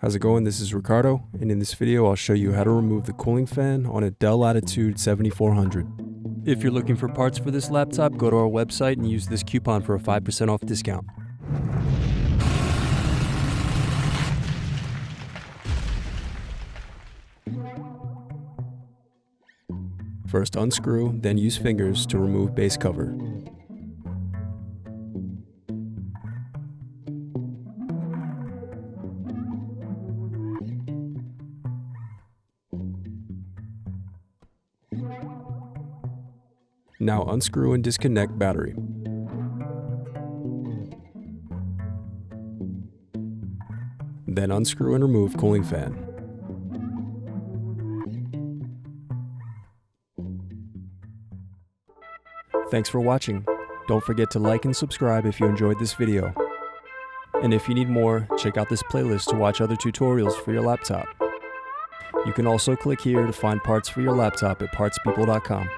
How's it going? This is Ricardo, and in this video I'll show you how to remove the cooling fan on a Dell Latitude 7400. If you're looking for parts for this laptop, go to our website and use this coupon for a 5% off discount. First unscrew, then use fingers to remove base cover. Now unscrew and disconnect battery. Then unscrew and remove cooling fan. Thanks for watching. Don't forget to like and subscribe if you enjoyed this video. And if you need more, check out this playlist to watch other tutorials for your laptop. You can also click here to find parts for your laptop at partspeople.com.